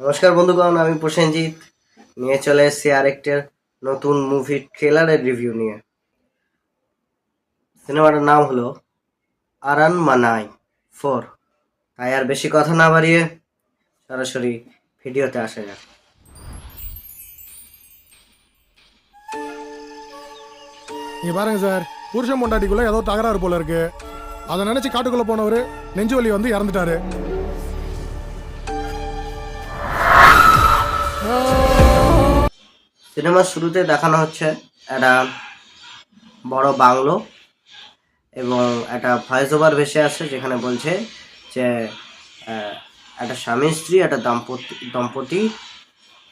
নমস্কার বন্ধুগণ, আমি প্রসেনজিৎ নিয়ে চলে এসেছি আরেকটা নতুন মুভি ট্রেলারের রিভিউ নিয়ে। সিনেমাটার নাম হলো আরান মানাই 4। তাই আর বেশি কথা না বাড়িয়ে সরাসরি ভিডিওতে আসা যাক। நீங்க பாருங்க சார், புருஷன் பொண்டாட்டிக்குள்ள ஏதோ தகராறு போல இருக்கு. அதை நினைச்சு காட்டுக்குள்ள போனவரு நெஞ்சு வலி வந்து இறந்துட்டாரு. সিনেমার শুরুতে দেখানো হচ্ছে একটা বড় বাংলো এবং একটা ভয়েস ওভার ভেসে আসছে, যেখানে বলছে যে একটা স্বামী স্ত্রী একটা দম্পতি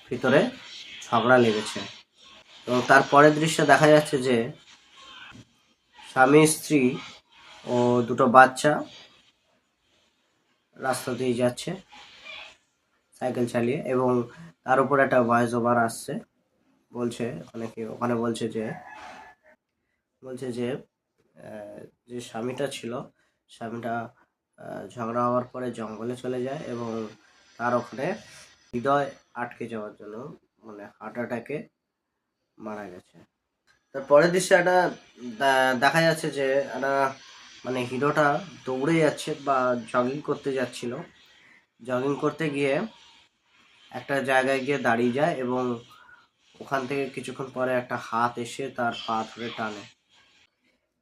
ভিতরে ঝগড়া লেগেছে। এবং তার পরের দৃশ্যে দেখা যাচ্ছে যে স্বামী স্ত্রী ও দুটো বাচ্চা রাস্তা দিয়ে যাচ্ছে সাইকেল চালিয়ে, এবং তার উপর একটা ভয়েস ওভার আসছে, বলছে ওখানে বলছে যে যে স্বামীটা ছিল, স্বামীটা ঝগড়া হওয়ার পরে জঙ্গলে চলে যায় এবং তার ওখানে হৃদয় আটকে যাওয়ার জন্য মানে হার্ট অ্যাটাকে মারা গেছে। তার পরের দৃশ্যে একটা দেখা যাচ্ছে যে একটা মানে হিরোটা দৌড়ে যাচ্ছে বা জগিং করতে যাচ্ছিল। জগিং করতে গিয়ে একটা জায়গায় গিয়ে দাঁড়িয়ে যায় এবং ওখান থেকে কিছুক্ষণ পরে একটা হাত এসে তার পা ধরে টানে।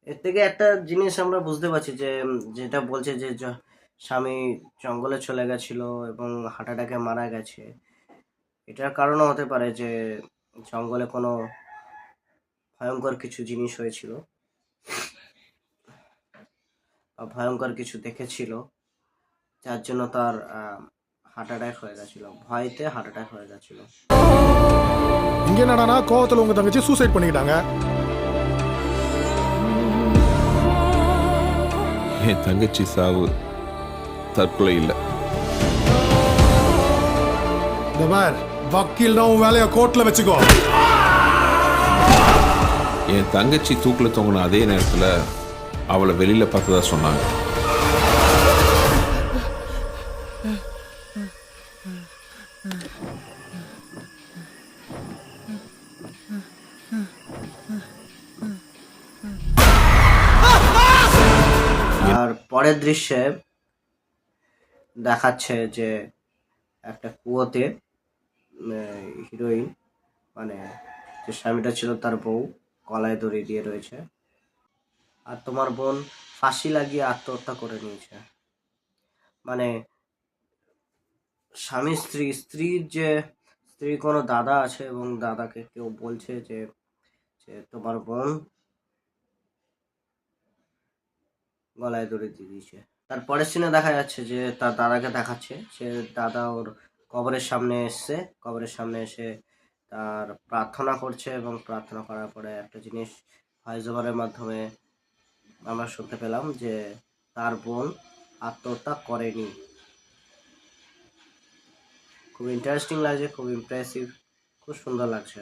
এর থেকে একটা জিনিস আমরা বুঝতে পারছি যে যেটা বলছে যে স্বামী জঙ্গলে চলে গেছিল এবং হার্ট অ্যাটাকে মারা গেছে। এটার কারণও হতে পারে যে জঙ্গলে কোনো ভয়ঙ্কর কিছু জিনিস হয়েছিল বা ভয়ঙ্কর কিছু দেখেছিল, যার জন্য তার হার্ট অ্যাটাক হয়ে গেছিল, ভয়তে হার্ট অ্যাটাক হয়ে গেছিল। இங்க என்னடானா கோவத்துல உங்க தங்கச்சி சூசைட் பண்ணிக்கிட்டாங்க. என் தங்கச்சி சாவு தற்கொலை இல்லை. இந்த பார், வக்கீல்னா உன் வேலையை கோர்ட்ல வச்சுக்கோ. என் தங்கச்சி தூக்கில் தொங்கின அதே நேரத்தில் அவளை வெளியில் பார்த்ததா சொன்னாங்க. আর পরের দৃশ্যে দেখাচ্ছে যে একটা কুয়োতে হিরোইন মানে যে স্বামীটা ছিল তার বউ গলায় দড়ি দিয়ে রয়েছে, আর তোমার বোন ফাঁসি লাগিয়ে আত্মহত্যা করে নিয়েছে। মানে স্বামী স্ত্রীর কোনো দাদা আছে এবং দাদাকে কেউ বলছে যে তোমার বোন গলায় দড়ি দিয়ে দিয়েছে। তার পরের সিনে দেখা যাচ্ছে যে তার দাদাকে দেখাচ্ছে, সে দাদা ওর কবরের সামনে এসছে, কবরের সামনে এসে তার প্রার্থনা করছে এবং প্রার্থনা করার পরে একটা জিনিস ভয়েস ওভারের মাধ্যমে আমরা শুনতে পেলাম যে তার বোন আত্মহত্যা করেনি। খুব ইন্টারেস্টিং লাগছে, খুব ইমপ্রেসিভ, খুব সুন্দর লাগছে।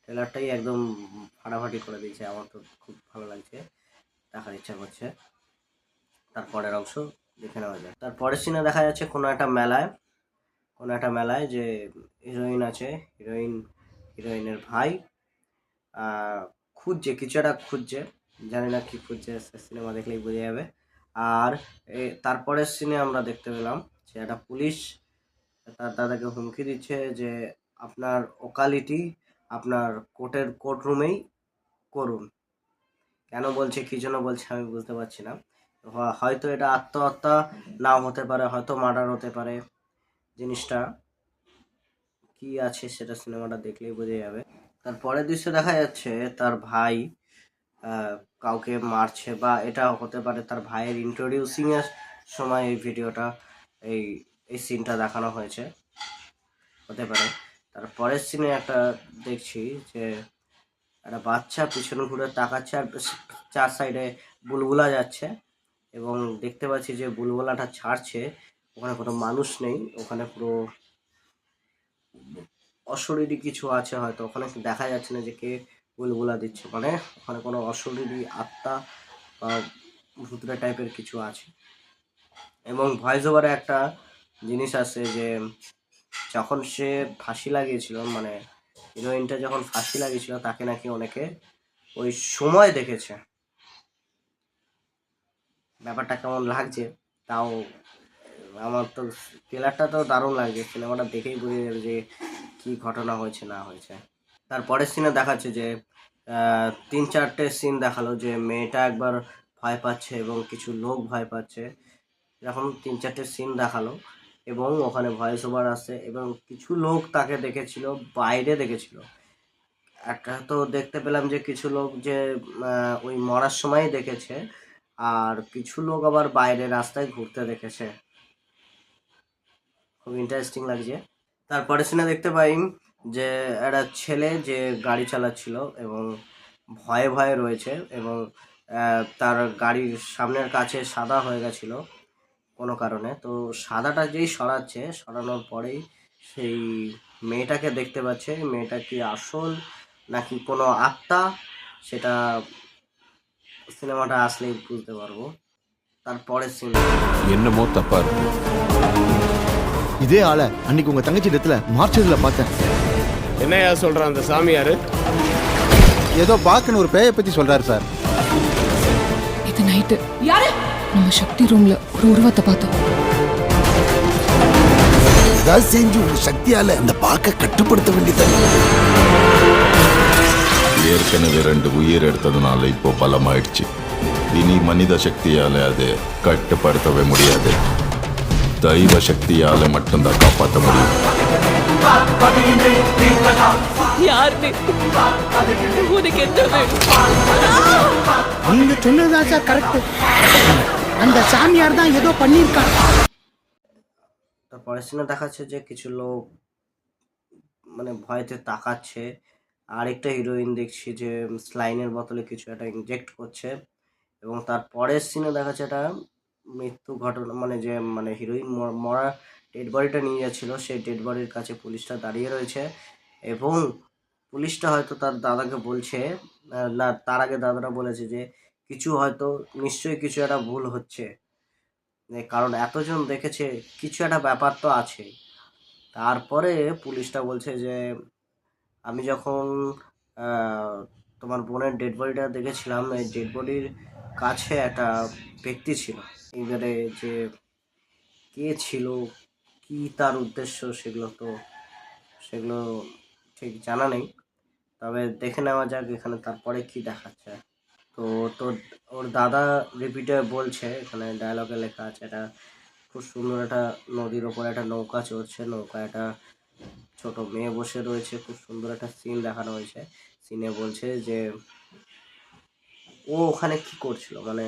ট্রেলারটাই একদম ফাটাফাটি করে দিয়েছে, আমার তো খুব ভালো লাগছে, দেখার ইচ্ছা করছে। তারপরের অংশ দেখে নেওয়া যায়। তারপরের সিনে দেখা যাচ্ছে কোনো একটা মেলায় যে হিরোইন আছে, হিরোইনের ভাই খুঁজছে কিছু একটা, জানি না কি খুঁজছে, সিনেমা দেখলেই বোঝা যাবে। আর তারপরের সিনে আমরা দেখতে পেলাম যে একটা পুলিশ তার দাদাকে হুমকি দিচ্ছে যে আপনার ওকালিটি আপনার কোর্ট রুমেই করুন। কেন বলছে, কি জন্য বলছে আমি বুঝতে পারছি না। হয়তো এটা আত্মহত্যা নাও হতে পারে, হয়তো মার্ডার হতে পারে। জিনিসটা কি আছে সেটা সিনেমাটা দেখলেই বোঝা যাবে। তার পরের দৃশ্য দেখা যাচ্ছে তার ভাই কাউকে মারছে, বা এটা হতে পারে তার ভাইয়ের ইন্ট্রোডিউসিং এর সময় এই ভিডিওটা এই সিনটা দেখানো হয়েছে, হতে পারে। তার পরের সিনে একটা দেখছি যে একটা বাচ্চা পিছনে ঘুরে তাকাচ্ছে আর চার সাইডে বুলবুলা যাচ্ছে, এবং দেখতে পাচ্ছি যে বুলবুলাটা ছাড়ছে, ওখানে কোনো মানুষ নেই, ওখানে পুরো অশরীরী কিছু আছে, হয়তো ওখানে দেখা যাচ্ছে না যে কে বুলবুলা দিচ্ছে, মানে ওখানে কোনো অশরীরী আত্মা বা ভূতরা টাইপের কিছু আছে। এবং ভয়েস ওভারে একটা জিনিস আছে যে যখন সে ফাঁসি লাগিয়েছিল, মানে হিরোইনটা যখন ফাঁসি লাগিয়েছিল, তাকে নাকি অনেকে ওই সময় দেখেছে। ব্যাপারটা কেমন লাগছে তাও, আমার তো ট্রেলারটা তো দারুণ লাগছে, সিনেমাটা দেখেই বুঝে যাবে যে কি ঘটনা হয়েছে না হয়েছে। তারপরের সিনে দেখাচ্ছে যে 3-4টে সিন দেখালো যে মেয়েটা একবার ভয় পাচ্ছে এবং কিছু লোক ভয় পাচ্ছে, এরকম 3-4টে সিন দেখালো। এবং ওখানে ভয়েস ওভার আসছে এবং কিছু লোক তাকে দেখেছিল, বাইরে দেখেছিল। একটা তো দেখতে পেলাম যে কিছু লোক যে ওই মরার সময়ই দেখেছে, আর কিছু লোক আবার বাইরে রাস্তায় ঘুরতে দেখেছে। খুব ইন্টারেস্টিং লাগছে। তারপরে সিনে দেখতে পাই যে একটা ছেলে যে গাড়ি চালাচ্ছিল এবং ভয়ে ভয়ে রয়েছে, এবং তার গাড়ির সামনের কাছে সাদা হয়ে গেছিল কোনো কারণে। তো সাদাটা যেই সরানোর পরেই সেই মেয়েটাকে দেখতে পাচ্ছে। মেয়েটা কি আসল নাকি কোনো আত্মা, সেটা সিনেমাটা আসলেই বুঝতে পারবো। তারপরের সিন என்னமோ தப்பா இருக்கு. இதே ஆளை அன்னைக்கு உங்க தங்கச்சி இடத்துல மார்ச்சதுல பார்த்தேன். என்னையா சொல்றான் அந்த சாமியாரு? ஏதோ பாக்குன்னு ஒரு பேயை பத்தி சொல்றாரு சார். இது நைட்டு நம்ம சக்தி ரூம்ல ஒரு உருவத்தை பார்த்தோம். ஏதாவது செஞ்சு உங்க சக்தியால அந்த பாக்க கட்டுப்படுத்த வேண்டியது. ஏற்கனவே 2 உயிர் எடுத்ததுனால இப்போ பலமாயிடுச்சு. இனி மனித சக்தியால அது கட்டுப்படுத்தவே முடியாது. தெய்வ சக்தியால மட்டும்தான் காப்பாற்ற முடியும். யாருமே உனக்கு என்ன வேணும்? நீங்க சொன்னதுதான் சார் கரெக்ட். அந்த சாமியார் தான் ஏதோ பண்ணியிருக்காங்க. তারপরের সিনে দেখাচ্ছে যে কিছু লোক মানে ভয়েতে তাকাচ্ছে। আরেকটা হিরোইন দেখছি যে স্লাইনের বোতলে কিছু একটা ইনজেক্ট করছে। এবং তারপরের সিনে দেখাচ্ছে একটা মৃত্যু ঘটনা, মানে যে মানে হিরোইন মরা ডেড বডিটা নিয়ে যাচ্ছিল, সেই ডেড বডির কাছে পুলিশটা দাঁড়িয়ে রয়েছে। এবং পুলিশটা হয়তো তার দাদাকে বলছে, না তার আগে দাদাটা বলেছে যে কিছু হয়তো নিশ্চয়ই কিছু একটা ভুল হচ্ছে, কারণ এতজন দেখেছে, কিছু একটা ব্যাপার তো আছে। তারপরে পুলিশটা বলছে যে আমি যখন তোমার বোনের ডেড বডিটা দেখেছিলাম, এই ডেড বডির কাছে একটা ব্যক্তি ছিল। এবারে যে কে ছিল, কি তার উদ্দেশ্য, সেগুলো ঠিক জানা নেই। তবে দেখে নেওয়া যাক এখানে তারপরে কি দেখাচ্ছে। তো তো ওর দাদা রিপিটে বলছে, এখানে ডায়লগে লেখা আছে, এটা খুব সুন্দর একটা নদীর ওপর একটা নৌকা চলছে, নৌকা একটা ছোট মেয়ে বসে রয়েছে, খুব সুন্দর একটা সিন দেখানো হয়েছে। সিনে বলছে যে ও ওখানে কি করছিল, মানে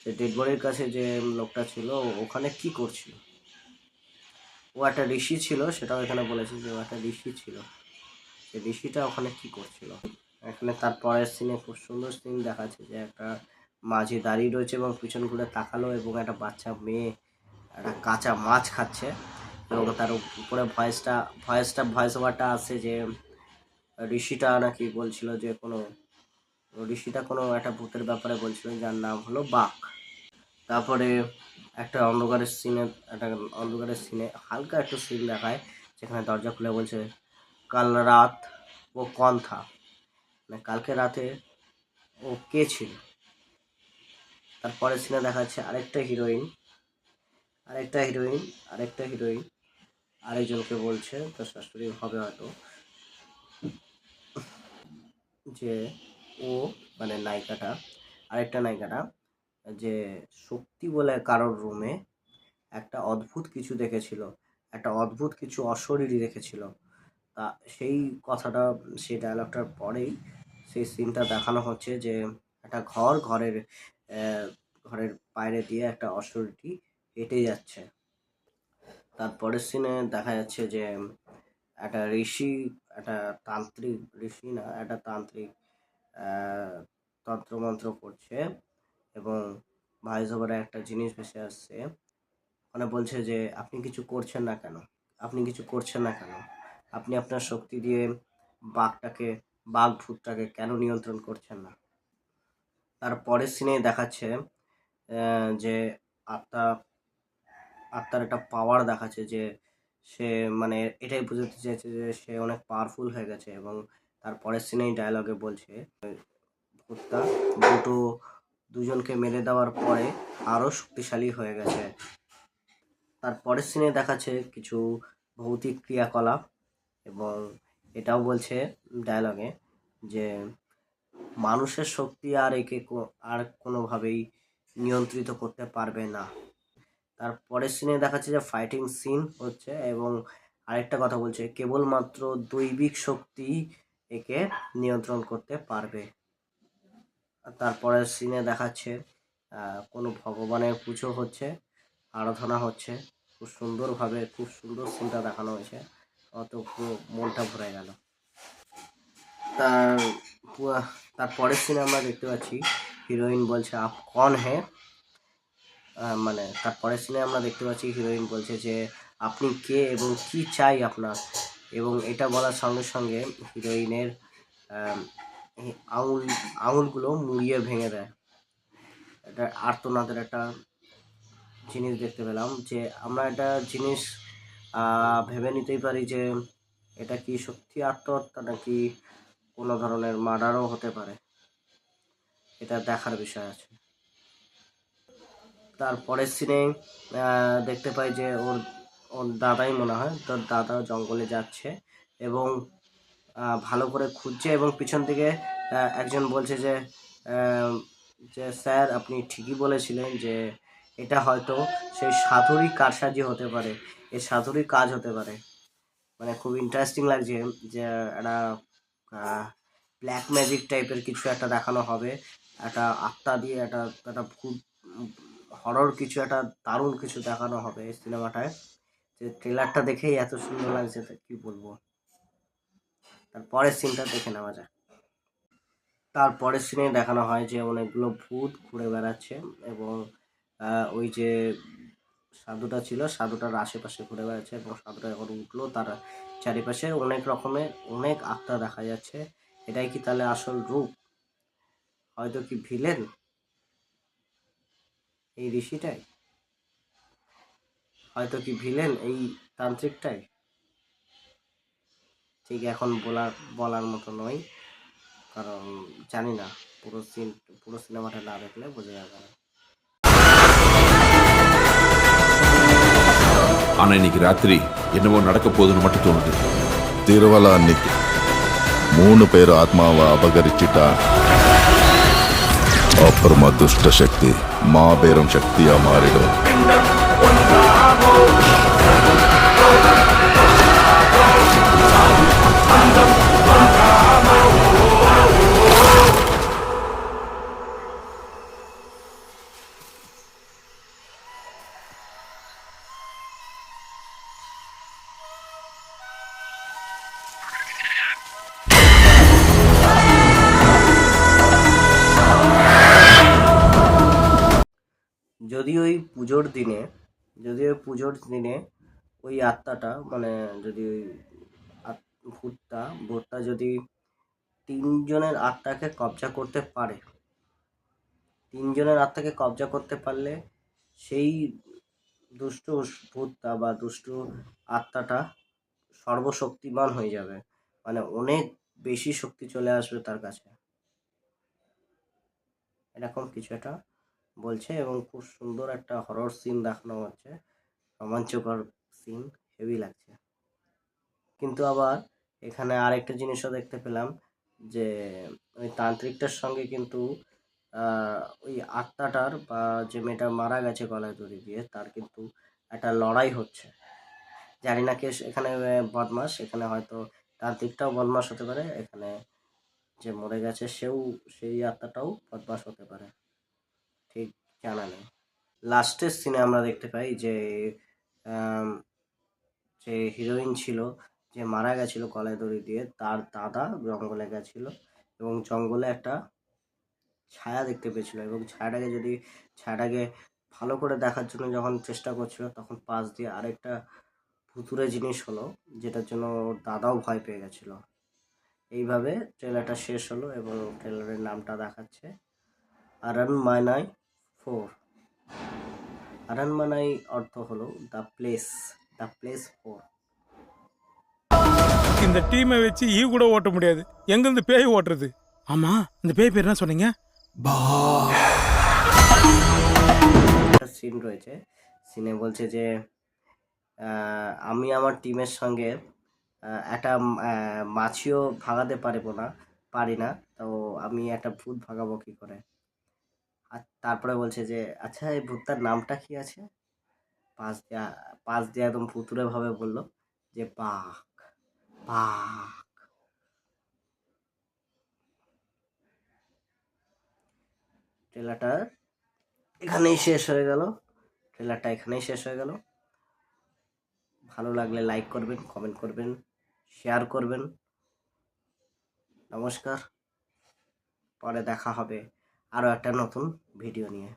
যে ডেড বডির কাছে যে লোকটা ছিল ওখানে কি করছিল। ও একটা ঋষি ছিল, সেটাও এখানে বলেছে যে ও একটা ঋষি ছিল, যে ঋষিটা ওখানে কি করছিল। এখানে তারপরের সিনে খুব সুন্দর সিন দেখাচ্ছে যে একটা মাঝি দাঁড়িয়ে রয়েছে এবং পিছন ঘুরে তাকালো এবং একটা বাচ্চা মেয়ে একটা কাঁচা মাছ খাচ্ছে। এবং তার উপরে ভয়েস ওভারটা আছে যে ঋষিটা নাকি বলছিল যে ঋষিটা কোনো একটা ভূতের ব্যাপারে বলছিল, যার নাম হলো বাঘ। তারপরে একটা অন্ধকারের সিনে হালকা একটা সিন দেখায়, যেখানে দরজা খুলে বলছে কাল রাত ও কন থা, মানে কালকে রাতে ও কে ছিল। তারপরে সিনে দেখাচ্ছে আরেকটা হিরোইন আরেকজনকে বলছে, তার শাশুড়ি হবে হয়তো, যে ও মানে আরেকটা নায়িকাটা যে শক্তি বলে কারোর রুমে একটা অদ্ভুত কিছু দেখেছিল, একটা অদ্ভুত কিছু অশরীরী দেখেছিল। তা সেই ডায়লগটার পরেই সেই সিনটা দেখানো হচ্ছে যে একটা ঘরের বাইরে দিয়ে একটা অশরীরী হেঁটে যাচ্ছে। তারপরের সিনে দেখা যাচ্ছে যে একটা তান্ত্রিক তন্ত্রমন্ত্র করছে এবং ভয়েস ওভারে একটা জিনিস ভেসে আসছে, মানে বলছে যে আপনি কিছু করছেন না কেন, আপনি আপনার শক্তি দিয়ে ভূতটাকে কেন নিয়ন্ত্রণ করছেন না। তারপরের সিনে দেখাচ্ছে যে আত্মার একটা পাওয়ার দেখাচ্ছে, যে সে মানে এটাই বোঝাতে চাইছে যে সে অনেক পাওয়ারফুল হয়ে গেছে। এবং তার পরের সিনেই ডায়লগে বলছে ভূতটা দুজনকে মেরে দেওয়ার পরে আরও শক্তিশালী হয়ে গেছে। তার পরের সিনে দেখাচ্ছে কিছু ভৌতিক ক্রিয়াকলাপ, এবং এটাও বলছে ডায়লগে যে মানুষের শক্তি আর একে আর কোনোভাবেই নিয়ন্ত্রিত করতে পারবে না। তার পরের সিনে দেখাচ্ছে যে ফাইটিং সিন হচ্ছে, এবং আরেকটা কথা বলছে কেবলমাত্র দৈবিক শক্তি একে নিয়ন্ত্রণ করতে পারবে। আর তারপরের সিনে দেখাচ্ছে কোনো ভগবানের পুজো হচ্ছে, আরাধনা হচ্ছে, খুব সুন্দরভাবে খুব সুন্দর সিনটা দেখানো হয়েছে, অত পুরো মনটা ভরে গেল। তার তার পরের সিনে আমরা দেখতে পাচ্ছি হিরোইন বলছে আপ কন হে, মানে তার পরের সিনে আমরা দেখতে পাচ্ছি হিরোইন বলছে যে আপনি কে এবং কি চাই আপনার, এবং এটা বলার সঙ্গে সঙ্গে হিরোইনের আঙুলগুলো মুড়িয়ে ভেঙে দেয়। এটা আর্তনাদের একটা জিনিস দেখতে পেলাম, যে আমরা একটা জিনিস ভেবে নিতেই পারি যে এটা কি সত্যি আত্মহত্যা নাকি কোনো ধরনের মার্ডারও হতে পারে, এটা দেখার বিষয় আছে। তারপরের সিনে দেখতে পাই যে ওর দাদাই মনে হয়, তোর দাদা জঙ্গলে যাচ্ছে এবং ভালো করে খুঁজছে, এবং পিছন থেকে একজন বলছে যে যে স্যার আপনি ঠিকই বলেছিলেন যে এটা হয়তো সেই সাধুরই কারসাজি হতে পারে, এই সাধুরই কাজ হতে পারে। মানে খুব ইন্টারেস্টিং লাগছে যে একটা ব্ল্যাক ম্যাজিক টাইপের কিছু একটা দেখানো হবে, একটা আত্মা দিয়ে একটা ভূত হরর কিছু একটা দারুণ কিছু দেখানো হবে এই সিনেমাটায়। যে ট্রেলারটা দেখেই এত সুন্দর লাগছে তা কি বলবো। তারপরের সিনটা দেখে নেওয়া যায়। তারপরের সিনে দেখানো হয় যে অনেকগুলো ভূত ঘুরে বেড়াচ্ছে, এবং ওই যে সাধুটা ছিল সাধুটার আশেপাশে ঘুরে বেড়াচ্ছে, এবং সাধুটা যখন উঠলো তার চারিপাশে অনেক রকমের অনেক আত্মা দেখা যাচ্ছে। এটাই কি তাহলে আসল রূপ? হয়তো কি ভিলেন এই ঋষিটাই? হয়তো কি ভিলেন এই তান্ত্রিকটাই? ঠিক এখন বলার মতো নয়, কারণ জানি না, পুরো সিনেমাটা না দেখলে বোঝা যাবে না। ஆனா இன்னைக்கு ராத்திரி என்னவோ நடக்க போகுதுன்னு மட்டும் தோணுது. திருவலா அன்னைக்கு 3 பேர் ஆத்மாவை அபகரிச்சிட்டா அப்புறமா துஷ்ட சக்தி மாபெரும் சக்தியா மாறிடும். যদি ওই পুজোর দিনে ওই আত্মাটা মানে যদি ওই ভূতটা যদি 3 জনের আত্মাকে কবজা করতে পারে, 3 জনের আত্মাকে কবজা করতে পারলে সেই দুষ্ট ভূতটা বা দুষ্ট আত্মাটা সর্বশক্তিমান হয়ে যাবে, মানে অনেক বেশি শক্তি চলে আসবে তার কাছে, এরকম কিছু একটা বলছে। এবং খুব সুন্দর একটা হরর সিন দেখানো হচ্ছে, রোমাঞ্চকর সিন, হেভি লাগছে। কিন্তু আবার এখানে আরেকটা জিনিসও দেখতে পেলাম যে ওই তান্ত্রিকটার সঙ্গে কিন্তু ওই আত্মাটার বা যে মেয়েটা মারা গেছে গলায় দড়ি দিয়ে তার কিন্তু একটা লড়াই হচ্ছে। জানি না কে এখানে বদমাস, এখানে হয়তো তান্ত্রিকটাও বদমাস হতে পারে, এখানে যে মরে গেছে সেই আত্মাটাও বদমাস হতে পারে, ঠিক জানা নেই। লাস্টের সিনে আমরা দেখতে পাই যে যে হিরোইন ছিল যে মারা গেছিল গলায় দড়ি দিয়ে, তার দাদা জঙ্গলে গেছিল এবং জঙ্গলে একটা ছায়া দেখতে পেয়েছিল, এবং ছায়াটাকে ভালো করে দেখার জন্য যখন চেষ্টা করছিল তখন পাশ দিয়ে আরেকটা ভুতুরে জিনিস হলো, যেটার জন্য ওর দাদাও ভয় পেয়ে গেছিল। এইভাবে ট্রেলারটা শেষ হলো, এবং ট্রেলারের নামটা দেখাচ্ছে আরনমানাই 4। আরনমানাই অর্থ হলো দ্য த பிளேஸ் 4. இந்த டீமை வச்சு ஈ கூட ஓட்ட முடியாது, எங்கிருந்து பேய் ஓட்டுறது? ஆமா, இந்த பேய் பேர் என்ன சொன்னீங்க? একটা সিন রয়েছে, সিনে বলছে যে আমি আমার টিমের সঙ্গে একটা মাছিও ভাগাতে পারি না, তো আমি একটা ভূত ভাগাবো কি করে। আর তারপরে বলছে যে আচ্ছা এই ভূতটার নামটা কি আছে, পাশ দিয়ে একদম ভুতুরে ভাবে বলল যে বাঘ বাঘ। ট্রেলারটা এখানেই শেষ হয়ে গেল। ভালো লাগলে লাইক করবেন, কমেন্ট করবেন, শেয়ার করবেন। নমস্কার, পরে দেখা হবে আরও একটা নতুন ভিডিও নিয়ে।